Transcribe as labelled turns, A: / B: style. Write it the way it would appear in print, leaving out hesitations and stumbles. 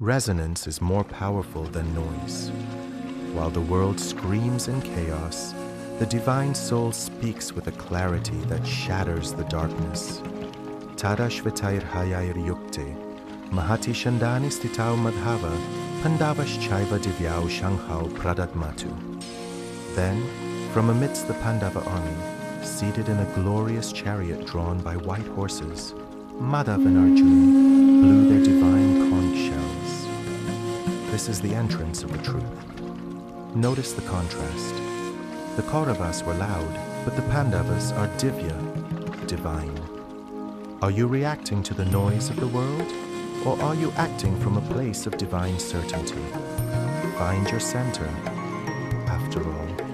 A: Resonance is more powerful than noise. While the world screams in chaos, the divine soul speaks with a clarity that shatters the darkness. Tadashvitair hayair yukte, Mahati Syandane stitau Madhava, Pandavaschaiva Divyau Shanghau Pradatmatu. Then, from amidst the Pandava army, seated in a glorious chariot drawn by white horses, Madhava and Arjuna blew their divine conch shells. This is the entrance of the truth. Notice the contrast. The Kauravas were loud, but the Pandavas are Divya, divine. Are you reacting to the noise of the world, or are you acting from a place of divine certainty? Find your center, after all.